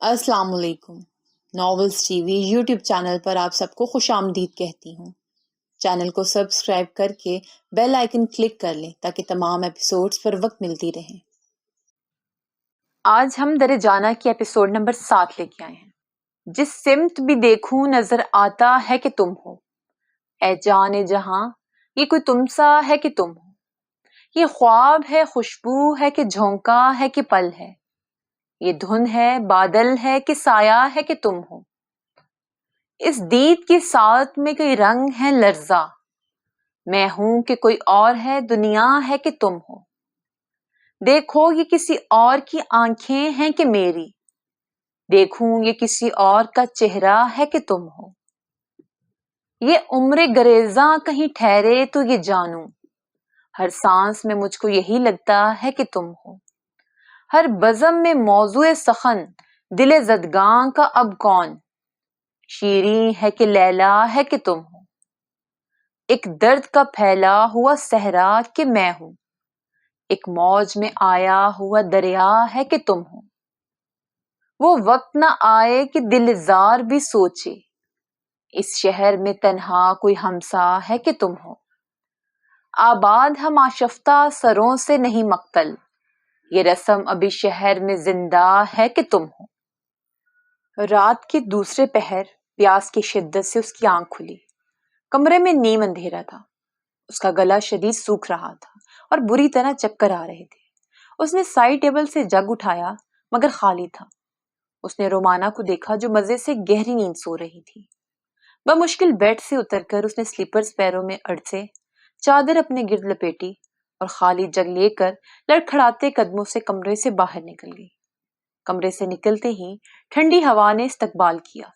السلام علیکم۔ Novels T V YouTube channel پر آپ سب کو خوش آمدید کہتی ہوں۔ چینل کو سبسکرائب کر کے بیل آئیکن کلک کر لیں تاکہ تمام ایپیسوڈز پر وقت ملتی رہیں۔ آج ہم در جانا کی ایپیسوڈ نمبر 7 لے کے آئے ہیں۔ جس سمت بھی دیکھوں نظر آتا ہے کہ تم ہو، اے جان جہاں یہ کوئی تم سا ہے کہ تم ہو۔ یہ خواب ہے، خوشبو ہے کہ جھونکا ہے کہ پل ہے، یہ دھن ہے، بادل ہے کہ سایہ ہے کہ تم ہو۔ اس دید کی ساعت میں کوئی رنگ ہے لرزاں، میں ہوں کہ کوئی اور ہے، دنیا ہے کہ تم ہو۔ دیکھو یہ کسی اور کی آنکھیں ہیں کہ میری، دیکھوں یہ کسی اور کا چہرہ ہے کہ تم ہو۔ یہ عمر گریزاں کہیں ٹھہرے تو یہ جانوں، ہر سانس میں مجھ کو یہی لگتا ہے کہ تم ہو۔ ہر بزم میں موضوع سخن دل زدگاں کا اب کون، شیریں ہے کہ لیلا ہے کہ تم ہو۔ ایک درد کا پھیلا ہوا صحرا کہ میں ہوں، ایک موج میں آیا ہوا دریا ہے کہ تم ہو۔ وہ وقت نہ آئے کہ دل زار بھی سوچے، اس شہر میں تنہا کوئی ہمسا ہے کہ تم ہو۔ آباد ہم آشفتہ سروں سے نہیں مقتل، یہ رسم ابھی شہر میں زندہ ہے کہ تم ہو۔ رات کے دوسرے پہر پیاس کی شدت سے اس کی آنکھ کھلی۔ کمرے میں نیم اندھیرا تھا، اس کا گلا شدید سوکھ رہا تھا اور بری طرح چکر آ رہے تھے۔ اس نے سائڈ ٹیبل سے جگ اٹھایا مگر خالی تھا۔ اس نے رومانا کو دیکھا جو مزے سے گہری نیند سو رہی تھی۔ بمشکل بیڈ سے اتر کر اس نے سلیپرز پیروں میں اڑسے، چادر اپنے گرد لپیٹی اور خالی جگ لے کر لڑکھڑاتے قدموں سے کمرے سے باہر نکل گئی۔ کمرے سے نکلتے ہی ٹھنڈی ہوا نے استقبال کیا۔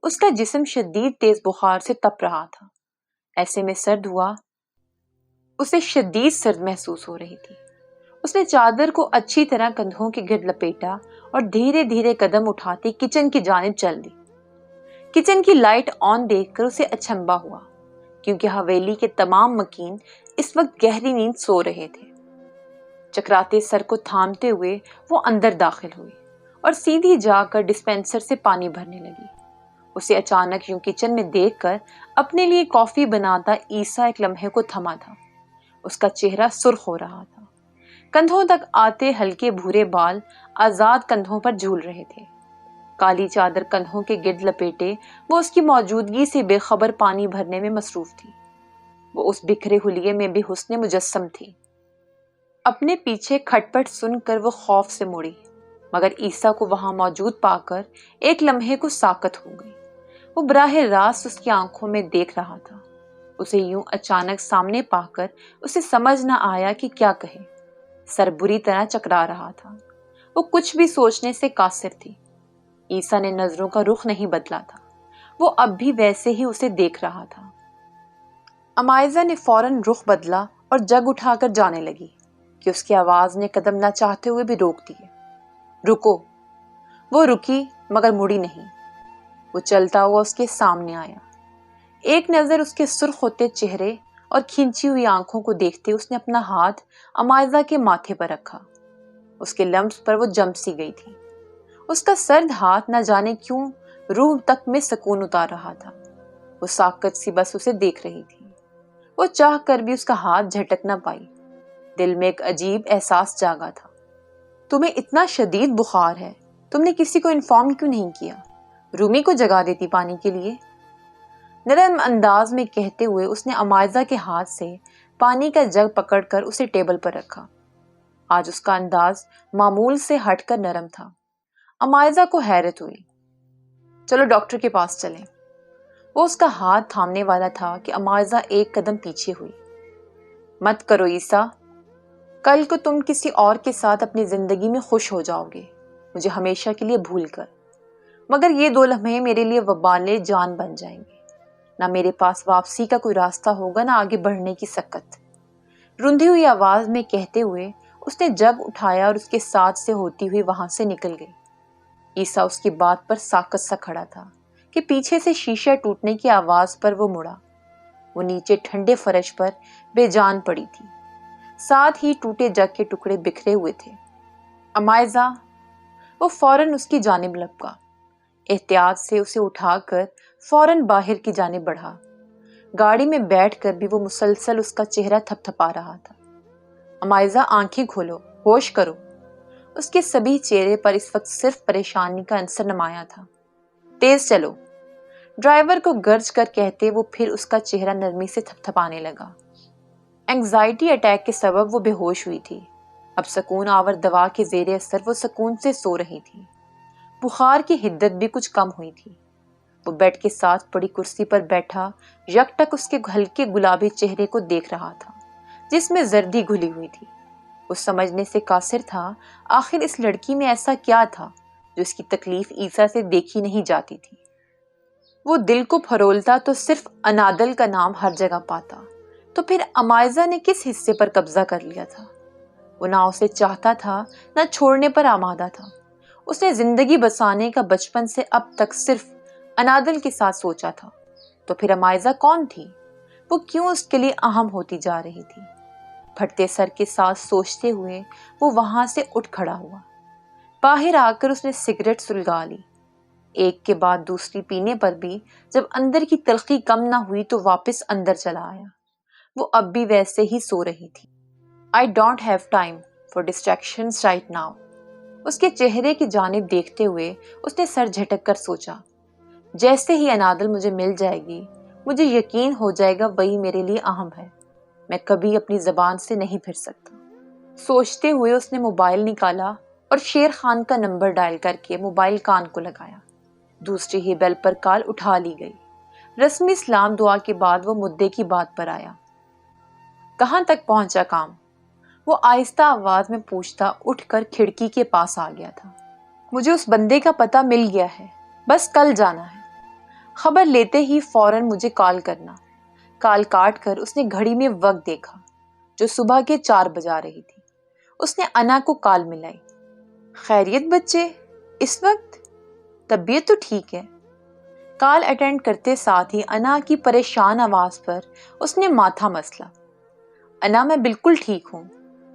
اس کا جسم شدید تیز بخار سے تپ رہا تھا، ایسے میں سرد ہوا، اسے شدید سرد محسوس ہو رہی تھی۔ اس نے چادر کو اچھی طرح کندھوں کے گرد لپیٹا اور دھیرے دھیرے قدم اٹھاتی کچن کی جانب چل دی۔ کچن کی لائٹ آن دیکھ کر اسے اچنبھا ہوا، کیونکہ حویلی کے تمام مکین اس وقت گہری نیند سو رہے تھے۔ چکراتے سر کو تھامتے ہوئے وہ اندر داخل ہوئی اور سیدھی جا کر ڈسپینسر سے پانی بھرنے لگی۔ اسے اچانک یوں کچن میں دیکھ کر اپنے لیے کافی بناتا عیسیٰ ایک لمحے کو تھما تھا۔ اس کا چہرہ سرخ ہو رہا تھا، کندھوں تک آتے ہلکے بھورے بال آزاد کندھوں پر جھول رہے تھے۔ کالی چادر کندھوں کے گرد لپیٹے وہ اس کی موجودگی سے بے خبر پانی بھرنے میں مصروف تھی۔ وہ اس بکھرے حلیے میں بھی حسن مجسم تھی۔ اپنے پیچھے کھٹ پٹ سن کر وہ خوف سے مڑی، مگر عیسیٰ کو وہاں موجود پا کر ایک لمحے کو ساکت ہو گئی۔ وہ براہ راست اس کی آنکھوں میں دیکھ رہا تھا۔ اسے یوں اچانک سامنے پا کر اسے سمجھ نہ آیا کہ کیا کہے۔ سر بری طرح چکرا رہا تھا، وہ کچھ بھی سوچنے سے قاصر تھی۔ عیسیٰ نے نظروں کا رخ نہیں بدلا تھا، وہ اب بھی ویسے ہی اسے دیکھ رہا تھا۔ امائزہ نے فوراً رخ بدلا اور جگ اٹھا کر جانے لگی کہ اس کی آواز نے قدم نہ چاہتے ہوئے بھی روک دیے۔ رکو۔ وہ رکی مگر مڑی نہیں۔ وہ چلتا ہوا اس کے سامنے آیا۔ ایک نظر اس کے سرخ ہوتے چہرے اور کھنچی ہوئی آنکھوں کو دیکھتے اس نے اپنا ہاتھ امائزہ کے ماتھے پر رکھا۔ اس کے لمس پر وہ جم سی گئی تھی۔ اس کا سرد ہاتھ نہ جانے کیوں روح تک میں سکون اتار رہا تھا۔ وہ ساکت سی بس اسے دیکھ رہی تھی۔ وہ چاہ کر بھی اس کا ہاتھ جھٹک نہ پائی۔ دل میں ایک عجیب احساس جاگا تھا۔ تمہیں اتنا شدید بخار ہے، تم نے کسی کو انفارم کیوں نہیں کیا؟ رومی کو جگا دیتی پانی کے لیے۔ نرم انداز میں کہتے ہوئے اس نے امائزہ کے ہاتھ سے پانی کا جگ پکڑ کر اسے ٹیبل پر رکھا۔ آج اس کا انداز معمول سے ہٹ کر نرم تھا۔ امائزہ کو حیرت ہوئی۔ چلو ڈاکٹر کے پاس چلیں۔ وہ اس کا ہاتھ تھامنے والا تھا کہ امائزہ ایک قدم پیچھے ہوئی۔ مت کرو عیسیٰ، کل کو تم کسی اور کے ساتھ اپنی زندگی میں خوش ہو جاؤ گے، مجھے ہمیشہ کے لیے بھول کر، مگر یہ 2 لمحے میرے لیے وبال جان بن جائیں گے۔ نہ میرے پاس واپسی کا کوئی راستہ ہوگا، نہ آگے بڑھنے کی سکت۔ رندھی ہوئی آواز میں کہتے ہوئے اس نے جگ اٹھایا اور اس کے ساتھ سے ہوتی ہوئی وہاں سے نکل گئی۔ عیسیٰ اس کی بات پر ساکت سا کھڑا تھا کہ پیچھے سے شیشہ ٹوٹنے کی آواز پر وہ مڑا۔ وہ نیچے ٹھنڈے فرش پر بے جان پڑی تھی، ساتھ ہی ٹوٹے جگ کے ٹکڑے بکھرے ہوئے تھے۔ امائزہ، وہ فوراً اس کی جانب لپکا، احتیاط سے اسے اٹھا کر فوراً باہر کی جانب بڑھا۔ گاڑی میں بیٹھ کر بھی وہ مسلسل اس کا چہرہ تھپ تھپا رہا تھا۔ امائزہ آنکھیں کھولو، ہوش کرو۔ اس کے سبھی چہرے پر اس وقت صرف پریشانی کا عنصر نمایاں تھا۔ تیز چلو، ڈرائیور کو گرج کر کہتے وہ پھر اس کا چہرہ نرمی سے تھپ تھپانے لگا۔ اینگزائٹی اٹیک کے سبب وہ بے ہوش ہوئی تھی۔ اب سکون آور دوا کے زیر اثر وہ سکون سے سو رہی تھی۔ بخار کی حدت بھی کچھ کم ہوئی تھی۔ وہ بیڈ کے ساتھ پڑی کرسی پر بیٹھا یک ٹک اس کے ہلکے گلابی چہرے کو دیکھ رہا تھا جس میں زردی گھلی ہوئی تھی۔ وہ سمجھنے سے قاصر تھا آخر اس لڑکی میں ایسا کیا تھا جو اس کی تکلیف عیسیٰ سے دیکھی نہیں جاتی تھی۔ وہ دل کو پھرولتا تو صرف انادل کا نام ہر جگہ پاتا، تو پھر امائزہ نے کس حصے پر قبضہ کر لیا تھا؟ وہ نہ اسے چاہتا تھا نہ چھوڑنے پر آمادہ تھا۔ اس نے زندگی بسانے کا بچپن سے اب تک صرف انادل کے ساتھ سوچا تھا، تو پھر امائزہ کون تھی؟ وہ کیوں اس کے لیے اہم ہوتی جا رہی تھی؟ پھٹتے سر کے ساتھ سوچتے ہوئے وہ وہاں سے اٹھ کھڑا ہوا۔ باہر آ کر اس نے سگریٹ سلگا لی۔ ایک کے بعد دوسری پینے پر بھی جب اندر کی تلخی کم نہ ہوئی تو واپس اندر چلا آیا۔ وہ اب بھی ویسے ہی سو رہی تھی۔ I don't have time for distractions right now۔ اس کے چہرے کی جانب دیکھتے ہوئے اس نے سر جھٹک کر سوچا، جیسے ہی انادل مجھے مل جائے گی مجھے یقین ہو جائے گا وہی میرے لیے اہم ہے۔ میں کبھی اپنی زبان سے نہیں پھر سکتا۔ سوچتے ہوئے اس نے موبائل نکالا اور شیر خان کا نمبر ڈائل کر کے موبائل کان کو لگایا۔ دوسری ہی بیل پر کال اٹھا لی گئی۔ رسمی سلام دعا کے بعد وہ مدعے کی بات پر آیا۔ کہاں تک پہنچا کام؟ وہ آہستہ آواز میں پوچھتا اٹھ کر کھڑکی کے پاس آ گیا تھا۔ مجھے اس بندے کا پتہ مل گیا ہے، بس کل جانا ہے۔ خبر لیتے ہی فوراً مجھے کال کرنا۔ کال کاٹ کر اس نے گھڑی میں وقت دیکھا جو صبح کے 4 بجا رہی تھی۔ اس نے انا کو کال ملائی۔ خیریت بچے، اس وقت؟ طبیعت تو ٹھیک ہے۔ کال اٹینڈ کرتے ساتھ ہی انا کی پریشان آواز پر اس نے ماتھا مسلا۔ انا میں بالکل ٹھیک ہوں،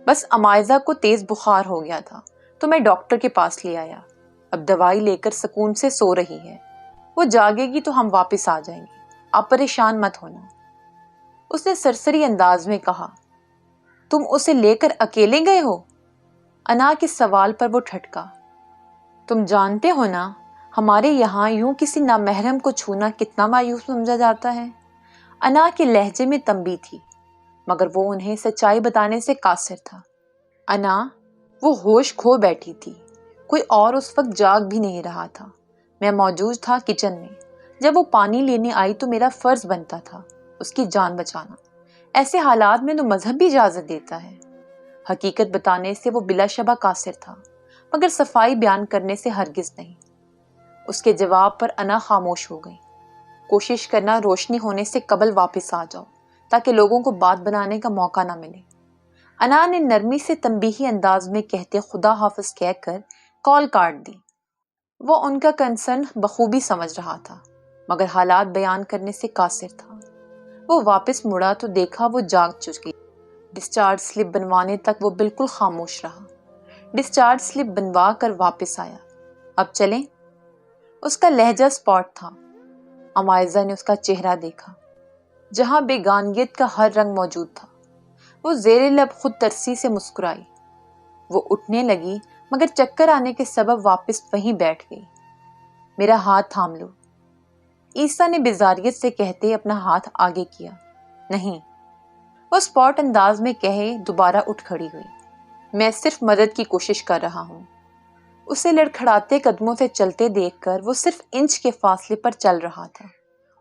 بس امائزہ کو تیز بخار ہو گیا تھا تو میں ڈاکٹر کے پاس لے آیا۔ اب دوائی لے کر سکون سے سو رہی ہے۔ وہ جاگے گی تو ہم واپس آ جائیں گے، آپ پریشان مت ہونا۔ اس نے سرسری انداز میں کہا۔ تم اسے لے کر اکیلے گئے ہو؟ انا کے سوال پر وہ ٹھٹکا۔ تم جانتے ہو نا ہمارے یہاں یوں کسی نامحرم کو چھونا کتنا مایوس سمجھا جاتا ہے۔ انا کے لہجے میں تنبیہ تھی مگر وہ انہیں سچائی بتانے سے قاصر تھا۔ انا، وہ ہوش کھو بیٹھی تھی، کوئی اور اس وقت جاگ بھی نہیں رہا تھا۔ میں موجود تھا کچن میں۔ جب وہ پانی لینے آئی تو میرا فرض بنتا تھا اس کی جان بچانا۔ ایسے حالات میں تو مذہب بھی اجازت دیتا ہے۔ حقیقت بتانے سے وہ بلا شبہ قاصر تھا مگر صفائی بیان کرنے سے ہرگز نہیں۔ اس کے جواب پر انا خاموش ہو گئی۔ کوشش کرنا روشنی ہونے سے قبل واپس آ جاؤ تاکہ لوگوں کو بات بنانے کا موقع نہ ملے۔ انا نے نرمی سے تنبیہی انداز میں کہتے خدا حافظ کہہ کر کال کاٹ دی۔ وہ ان کا کنسرن بخوبی سمجھ رہا تھا مگر حالات بیان کرنے سے قاصر تھا۔ وہ واپس مڑا تو دیکھا وہ جاگ چکی۔ ڈسچارج سلپ بنوانے تک وہ بالکل خاموش رہا۔ ڈسچارج سلپ بنوا کر واپس آیا۔ اب چلیں؟ اس کا لہجہ سپاٹ تھا۔ امائزہ نے اس کا چہرہ دیکھا جہاں بیگانگیت کا ہر رنگ موجود تھا۔ وہ زیر لب خود ترسی سے مسکرائی۔ وہ اٹھنے لگی مگر چکر آنے کے سبب واپس وہیں بیٹھ گئی۔ میرا ہاتھ تھام لو، عیسیٰ نے بیزاریت سے کہتے اپنا ہاتھ آگے کیا۔ نہیں، وہ سپاٹ انداز میں کہے دوبارہ اٹھ کھڑی ہوئی۔ میں صرف مدد کی کوشش کر رہا ہوں۔ اسے لڑکھڑاتے قدموں سے چلتے دیکھ کر وہ صرف انچ کے فاصلے پر چل رہا تھا۔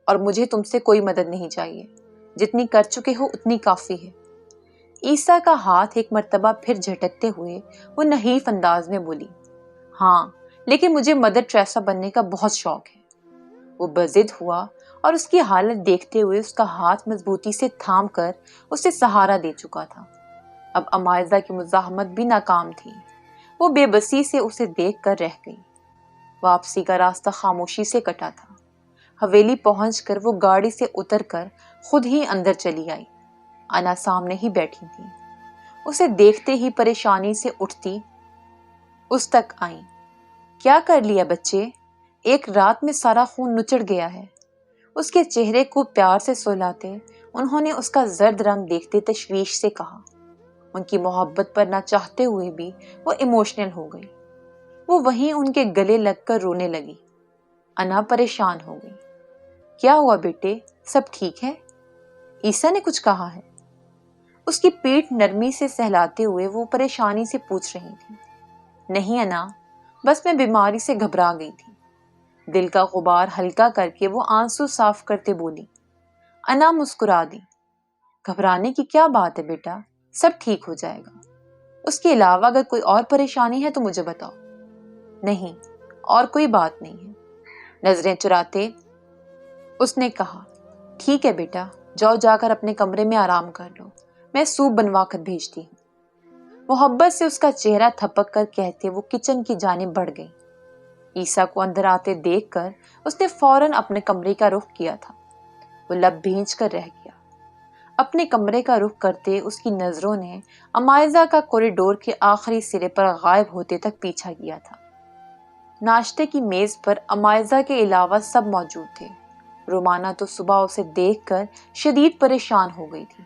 اور مجھے تم سے کوئی مدد نہیں چاہیے، جتنی کر چکے ہو اتنی کافی ہے۔ عیسیٰ کا ہاتھ ایک مرتبہ پھر جھٹکتے ہوئے وہ نحیف انداز میں بولی، ہاں لیکن مجھے مدر ٹریسا بننے کا بہت شوق ہے۔ وہ بضد ہوا اور اس کی حالت دیکھتے ہوئے اس کا ہاتھ مضبوطی سے تھام کر اسے سہارا دے چکا تھا۔ اب امائزہ کی مزاحمت بھی ناکام تھی۔ وہ بے بسی سے اسے دیکھ کر رہ گئی۔ واپسی کا راستہ خاموشی سے کٹا تھا۔ حویلی پہنچ کر وہ گاڑی سے اتر کر خود ہی اندر چلی آئی۔ انا سامنے ہی بیٹھی تھی۔ اسے دیکھتے ہی پریشانی سے اٹھتی اس تک آئیں۔ کیا کر لیا بچے؟ ایک رات میں سارا خون نچڑ گیا ہے۔ اس کے چہرے کو پیار سے سلاتے انہوں نے اس کا زرد رنگ دیکھتے تشویش سے کہا۔ ان کی محبت پر نہ چاہتے ہوئے بھی وہ ایموشنل ہو گئی۔ وہ وہیں ان کے گلے لگ کر رونے لگی۔ انا پریشان ہو گئی۔ کیا ہوا بیٹے، سب ٹھیک ہے؟ عیسیٰ نے کچھ کہا ہے؟ اس کی پیٹھ نرمی سے سہلاتے ہوئے وہ پریشانی سے پوچھ رہی تھی۔ نہیں انا، بس میں بیماری سے گھبرا گئی تھی۔ دل کا غبار ہلکا کر کے وہ آنسو صاف کرتے بولی۔ انا مسکرا دی۔ گھبرانے کی کیا بات ہے بیٹا، سب ٹھیک ہو جائے گا۔ اس کے علاوہ اگر کوئی اور پریشانی ہے تو مجھے بتاؤ۔ نہیں، اور کوئی بات نہیں ہے، نظریں چراتے اس نے کہا۔ ٹھیک ہے بیٹا، جاؤ جا کر اپنے کمرے میں آرام کر لو، میں سوپ بنوا کر بھیجتی ہوں۔ محبت سے اس کا چہرہ تھپک کر کہتے وہ کچن کی جانب بڑھ گئی۔ عیسیٰ کو اندر آتے دیکھ کر اس نے فوراً اپنے کمرے کا رخ کیا تھا۔ وہ لب بھینچ کر رہ گیا۔ اپنے کمرے کا رخ کرتے اس کی نظروں نے امائزہ کا کوریڈور کے آخری سرے پر غائب ہوتے تک پیچھا کیا تھا۔ ناشتے کی میز پر امائزہ کے علاوہ سب موجود تھے۔ رومانہ تو صبح اسے دیکھ کر شدید پریشان ہو گئی تھی،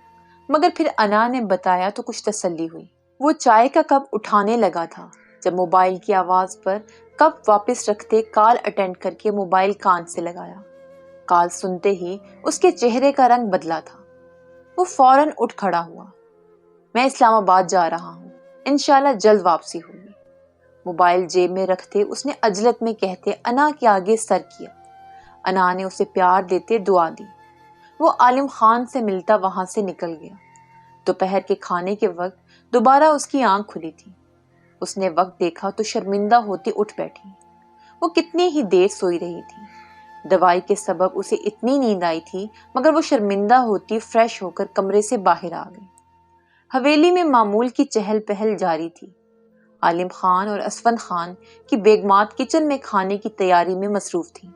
مگر پھر انا نے بتایا تو کچھ تسلی ہوئی۔ وہ چائے کا کپ اٹھانے لگا تھا جب موبائل کی آواز پر کپ واپس رکھتے کال اٹینڈ کر کے موبائل کان سے لگایا۔ کال سنتے ہی اس کے چہرے کا رنگ بدلا تھا۔ وہ فوراً اٹھ کھڑا ہوا۔ میں اسلام آباد جا رہا ہوں، انشاءاللہ جلد واپسی ہوگی۔ موبائل جیب میں رکھتے اس نے عجلت میں کہتے انا کے آگے سر کیا۔ انا نے اسے پیار دیتے دعا دی۔ وہ عالم خان سے ملتا وہاں سے نکل گیا۔ دوپہر کے کھانے کے وقت دوبارہ اس کی آنکھ کھلی تھی۔ اس نے وقت دیکھا تو شرمندہ ہوتی اٹھ بیٹھی۔ وہ کتنی ہی دیر سوئی رہی تھی۔ دوائی کے سبب اسے اتنی نیند آئی تھی، مگر وہ شرمندہ ہوتی فریش ہو کر کمرے سے باہر آ گئی۔ حویلی میں معمول کی چہل پہل جاری تھی۔ عالم خان اور اسفند خان کی بیگمات کچن میں کھانے کی تیاری میں مصروف تھیں۔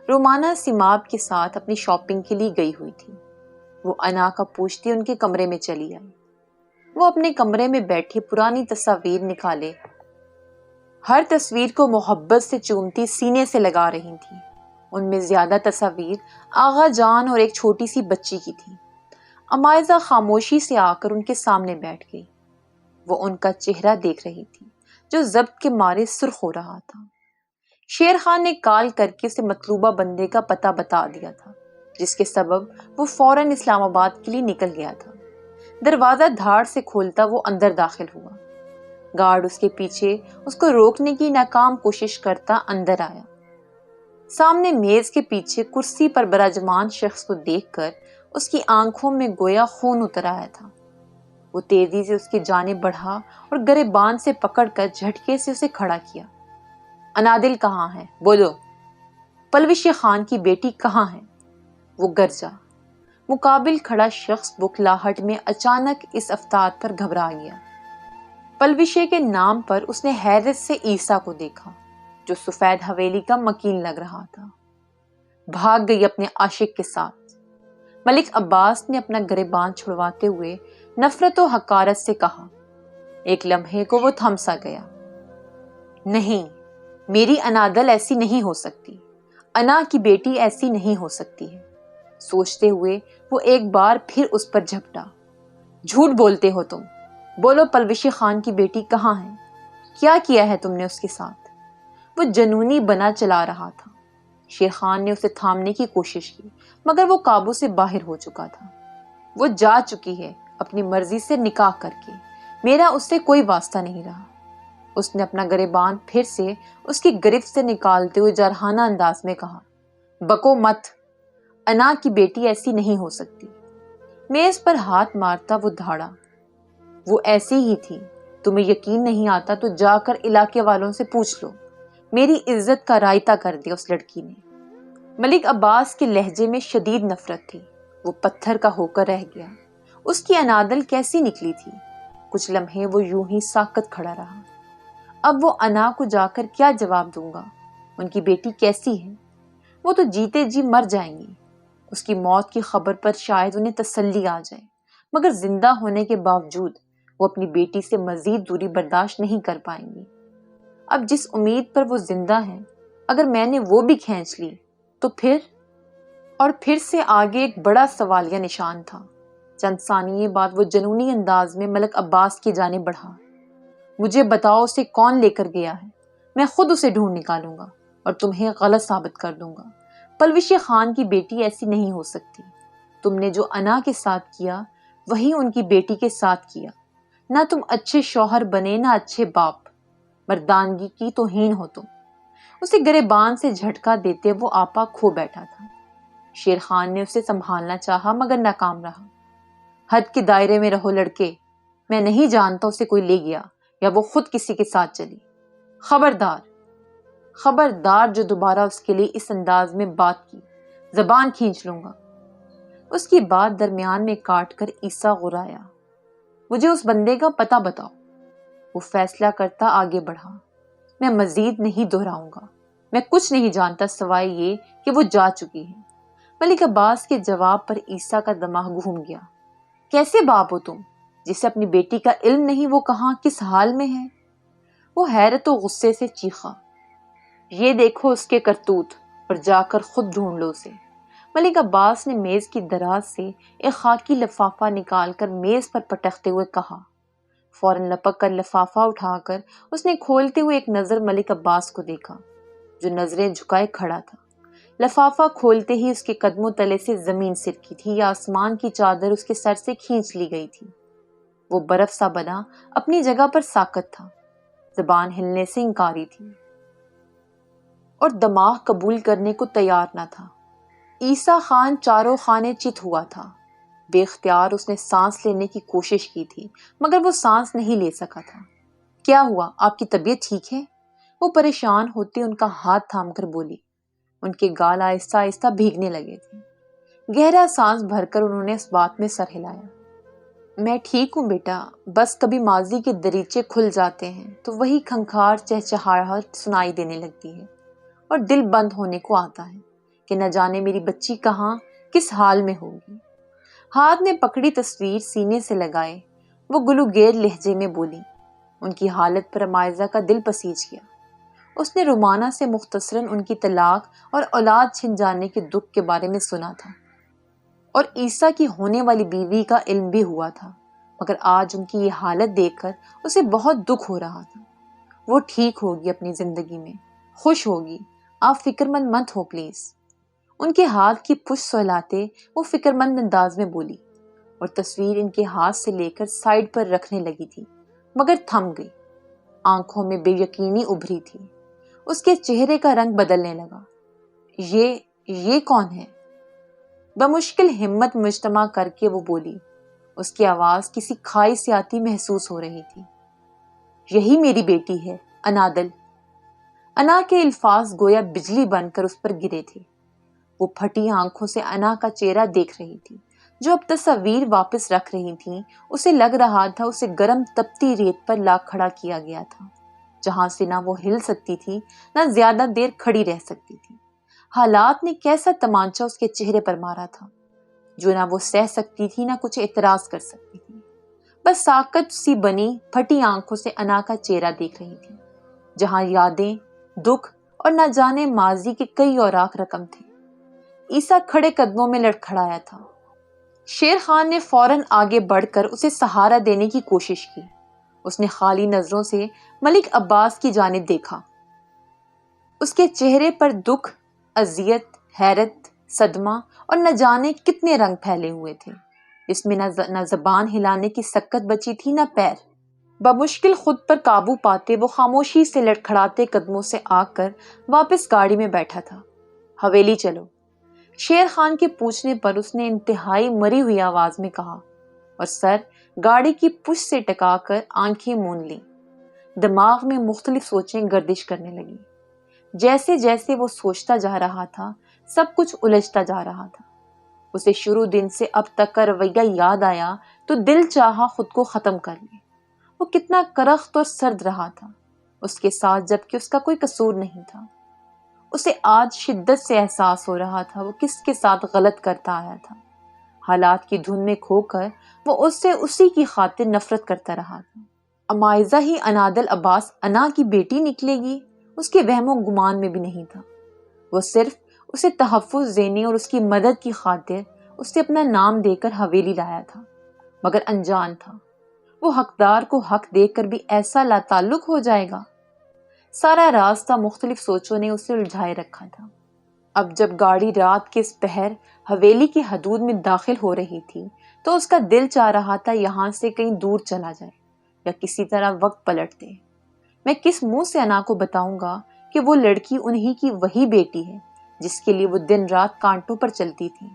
رومانہ سیماب کے ساتھ اپنی شاپنگ کے لیے گئی ہوئی تھی۔ وہ انا کا پوچھتی ان کے کمرے میں چلی آئی۔ وہ اپنے کمرے میں بیٹھی پرانی تصاویر نکالے ہر تصویر کو محبت سے چومتی سینے سے لگا رہی تھی۔ ان میں زیادہ تصاویر آغا جان اور ایک چھوٹی سی بچی کی تھی۔ امائزہ خاموشی سے آ کر ان کے سامنے بیٹھ گئی۔ وہ ان کا چہرہ دیکھ رہی تھی جو ضبط کے مارے سرخ ہو رہا تھا۔ شیر خان نے کال کر کے اسے مطلوبہ بندے کا پتہ بتا دیا تھا، جس کے سبب وہ فوراً اسلام آباد کے لیے نکل گیا تھا۔ دروازہ دھاڑ سے کھولتا وہ اندر داخل ہوا۔ گارڈ اس کے پیچھے اس کو روکنے کی ناکام کوشش کرتا اندر آیا۔ سامنے میز کے پیچھے کرسی پر براجمان شخص کو دیکھ کر اس کی آنکھوں میں گویا خون اتر آیا تھا۔ وہ تیزی سے اس کی جانب بڑھا اور گریبان سے پکڑ کر جھٹکے سے اسے کھڑا کیا۔ انادل کہاں ہے؟ بولو۔ پلوش خان کی بیٹی کہاں ہے؟ وہ گرجا۔ مقابل کھڑا شخص بکھلاہٹ میں اچانک اس افتاد پر گھبرا گیا۔ پلوشے کے نام پر اس نے حیرت سے عیسیٰ کو دیکھا جو سفید حویلی کا مکین لگ رہا تھا۔ بھاگ گئی اپنے عاشق کے ساتھ۔ ملک عباس نے اپنا گریبان چھڑواتے ہوئے نفرت و حقارت سے کہا۔ ایک لمحے کو وہ تھم سا گیا۔ نہیں، میری انادل ایسی نہیں ہو سکتی، انا کی بیٹی ایسی نہیں ہو سکتی ہے۔ سوچتے ہوئے وہ ایک بار پھر اس پر جھپٹا۔ جھوٹ بولتے ہو تم، بولو پلوش خان کی بیٹی کہاں ہے؟ کیا کیا ہے تم نے اس کے ساتھ؟ وہ جنونی بنا چلا رہا تھا۔ شیر خان نے اسے تھامنے کی کوشش کی، مگر وہ قابو سے باہر ہو چکا تھا۔ وہ جا چکی ہے اپنی مرضی سے نکاح کر کے، میرا اس سے کوئی واسطہ نہیں رہا۔ اس نے اپنا گریبان پھر سے اس کی گرفت سے نکالتے ہوئے جارحانہ انداز میں کہا۔ بکو مت، انا کی بیٹی ایسی نہیں ہو سکتی۔ میز پر ہاتھ مارتا وہ دھاڑا۔ وہ ایسی ہی تھی، تمہیں یقین نہیں آتا تو جا کر علاقے والوں سے پوچھ لو۔ میری عزت کا رائتا کر دیا اس لڑکی نے۔ ملک عباس کے لہجے میں شدید نفرت تھی۔ وہ پتھر کا ہو کر رہ گیا۔ اس کی انادل کیسی نکلی تھی؟ کچھ لمحے وہ یوں ہی ساکت کھڑا رہا۔ اب وہ انا کو جا کر کیا جواب دوں گا؟ ان کی بیٹی کیسی ہے؟ وہ تو جیتے جی مر جائیں گی۔ اس کی موت کی خبر پر شاید انہیں تسلی آ جائے، مگر زندہ ہونے کے باوجود وہ اپنی بیٹی سے مزید دوری برداشت نہیں کر پائیں گی۔ اب جس امید پر وہ زندہ ہیں اگر میں نے وہ بھی کھینچ لی تو پھر؟ اور پھر سے آگے ایک بڑا سوالیہ نشان تھا۔ چند ثانیے بعد وہ جنونی انداز میں ملک عباس کی جانب بڑھا۔ مجھے بتاؤ اسے کون لے کر گیا ہے، میں خود اسے ڈھونڈ نکالوں گا اور تمہیں غلط ثابت کر دوں گا۔ پلوش خان کی بیٹی ایسی نہیں ہو سکتی۔ تم نے جو انا کے ساتھ کیا وہی ان کی بیٹی کے ساتھ کیا۔ نہ تم اچھے شوہر بنے نہ اچھے باپ، مردانگی کی توہین ہو تم۔ اسے گریبان سے جھٹکا دیتے وہ آپا کھو بیٹھا تھا۔ شیر خان نے اسے سنبھالنا چاہا مگر ناکام رہا۔ حد کے دائرے میں رہو لڑکے، میں نہیں جانتا اسے کوئی لے گیا یا وہ خود کسی کے ساتھ چلی۔ خبردار، خبردار جو دوبارہ اس کے لیے اس انداز میں بات کی، زبان کھینچ لوں گا۔ اس کی بات درمیان میں کاٹ کر عیسیٰ غرایا۔ مجھے اس بندے کا پتہ بتاؤ۔ وہ فیصلہ کرتا آگے بڑھا۔ میں مزید نہیں دہراؤں گا، میں کچھ نہیں جانتا سوائے یہ کہ وہ جا چکی ہے۔ ملک عباس کے جواب پر عیسیٰ کا دماغ گھوم گیا۔ کیسے باپ ہو تم؟ جسے اپنی بیٹی کا علم نہیں وہ کہاں کس حال میں ہے؟ وہ حیرت و غصے سے چیخا۔ یہ دیکھو اس کے کرتوت، اور جا کر خود ڈھونڈ لو اسے۔ ملک عباس نے میز کی دراز سے ایک خاکی لفافہ نکال کر میز پر پٹکتے ہوئے کہا۔ فوراً لپک کر لفافہ اٹھا کر اس نے کھولتے ہوئے ایک نظر ملک عباس کو دیکھا جو نظریں جھکائے کھڑا تھا۔ لفافہ کھولتے ہی اس کے قدموں تلے سے زمین سرکی تھی یا آسمان کی چادر اس کے سر سے کھینچ لی گئی تھی۔ وہ برف سا بنا اپنی جگہ پر ساکت تھا، زبان ہلنے سے انکاری تھی اور دماغ قبول کرنے کو تیار نہ تھا۔ عیسیٰ خان چاروں خانے چت ہوا تھا۔ بے اختیار اس نے سانس لینے کی کوشش کی تھی مگر وہ سانس نہیں لے سکا تھا۔ کیا ہوا؟ آپ کی طبیعت ٹھیک ہے؟ وہ پریشان ہوتے ان کا ہاتھ تھام کر بولی۔ ان کے گال آہستہ آہستہ بھیگنے لگے تھے۔ گہرا سانس بھر کر انہوں نے اس بات میں سر ہلایا۔ میں ٹھیک ہوں بیٹا، بس کبھی ماضی کے دریچے کھل جاتے ہیں تو وہی کھنکھار چہچہاہٹ سنائی دینے لگتی ہے اور دل بند ہونے کو آتا ہے کہ نہ جانے میری بچی کہاں کس حال میں ہوگی۔ ہاتھ نے پکڑی تصویر سینے سے لگائے وہ گلوگیر لہجے میں بولی۔ ان کی حالت پر مائزہ کا دل پسیج گیا۔ اس نے رومانہ سے مختصراً ان کی طلاق اور اولاد چھن جانے کے دکھ کے بارے میں سنا تھا اور عیسیٰ کی ہونے والی بیوی کا علم بھی ہوا تھا، مگر آج ان کی یہ حالت دیکھ کر اسے بہت دکھ ہو رہا تھا۔ وہ ٹھیک ہوگی، اپنی زندگی میں خوش ہوگی، آپ فکر مند مت ہو پلیز۔ ان کے ہاتھ کی پشت سہلاتے وہ فکر مند انداز میں بولی اور تصویر ان کے ہاتھ سے لے کر سائیڈ پر رکھنے لگی تھی مگر تھم گئی۔ آنکھوں میں بے یقینی ابھری تھی۔ اس کے چہرے کا رنگ بدلنے لگا۔ یہ کون ہے؟ بمشکل ہمت مجتمع کر کے وہ بولی۔ اس کی آواز کسی کھائی سے آتی محسوس ہو رہی تھی۔ یہی میری بیٹی ہے، انادل۔ انا کے الفاظ گویا بجلی بن کر اس پر گرے تھے۔ وہ پھٹی آنکھوں سے انا کا چہرہ دیکھ رہی تھی جو اب تصویر واپس رکھ رہی تھی۔ اسے لگ رہا تھا اسے گرم تپتی ریت پر لا کھڑا کیا گیا تھا جہاں سے نہ وہ ہل سکتی تھی نہ زیادہ دیر کھڑی رہ سکتی تھی۔ حالات نے کیسا تمانچہ اس کے چہرے پر مارا تھا جو نہ وہ سہ سکتی تھی نہ کچھ اعتراض کر سکتی تھی۔ بس ساکت سی بنی پھٹی آنکھوں سے انا کا چہرہ دیکھ رہی تھی جہاں یادیں، دکھ اور نہ جانے ماضی کے کئی اوراق رقم تھے۔ عیسیٰ کھڑے قدموں میں لڑکھڑایا تھا۔ شیر خان نے فوراً آگے بڑھ کر اسے سہارا دینے کی کوشش کی۔ اس نے خالی نظروں سے ملک عباس کی جانب دیکھا۔ اس کے چہرے پر دکھ، اذیت، حیرت، صدمہ اور نہ جانے کتنے رنگ پھیلے ہوئے تھے۔ اس میں نہ زبان ہلانے کی سکت بچی تھی نہ پیر۔ بمشکل خود پر قابو پاتے وہ خاموشی سے لڑکھڑاتے قدموں سے آ کر واپس گاڑی میں بیٹھا تھا۔ حویلی چلو، شیر خان کے پوچھنے پر اس نے انتہائی مری ہوئی آواز میں کہا اور سر گاڑی کی پشت سے ٹکا کر آنکھیں مون لیں۔ دماغ میں مختلف سوچیں گردش کرنے لگی۔ جیسے جیسے وہ سوچتا جا رہا تھا سب کچھ الجھتا جا رہا تھا۔ اسے شروع دن سے اب تک کا رویہ یاد آیا تو دل چاہا خود کو ختم کر لے۔ وہ کتنا کرخت اور سرد رہا تھا اس کے ساتھ جبکہ اس کا کوئی قصور نہیں تھا۔ اسے آج شدت سے احساس ہو رہا تھا وہ کس کے ساتھ غلط کرتا آیا تھا۔ حالات کی دھن میں کھو کر وہ اس سے اسی کی خاطر نفرت کرتا رہا تھا۔ امائزہ ہی انادل عباس انا کی بیٹی نکلے گی، اس کے وہم و گمان میں بھی نہیں تھا۔ وہ صرف اسے تحفظ دینے اور اس کی مدد کی خاطر اسے اپنا نام دے کر حویلی لایا تھا، مگر انجان تھا وہ حقدار کو حق دے کر بھی ایسا لا تعلق ہو جائے گا۔ سارا راستہ مختلف سوچوں نے اسے الجھائے رکھا تھا۔ اب جب گاڑی رات کے اس پہر حویلی کی حدود میں داخل ہو رہی تھی تو اس کا دل چاہ رہا تھا یہاں سے کہیں دور چلا جائے یا کسی طرح وقت پلٹ دے۔ میں کس منہ سے انا کو بتاؤں گا کہ وہ لڑکی انہی کی وہی بیٹی ہے جس کے لیے وہ دن رات کانٹوں پر چلتی تھی،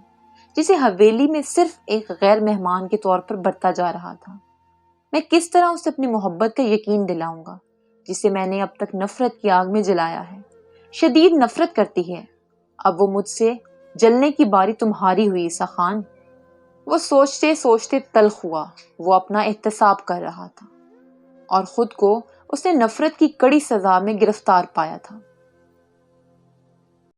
جسے حویلی میں صرف ایک غیر مہمان کے طور پر برتا جا رہا تھا۔ میں کس طرح اسے اپنی محبت کا یقین دلاؤں گا جسے میں نے اب تک نفرت کی آگ میں جلایا ہے، شدید نفرت کرتی ہے۔ اب وہ مجھ سے جلنے کی باری تمہاری ہوئی عیسیٰ خان۔ وہ سوچتے سوچتے تلخ ہوا۔ وہ اپنا احتساب کر رہا تھا اور خود کو اس نے نفرت کی کڑی سزا میں گرفتار پایا تھا۔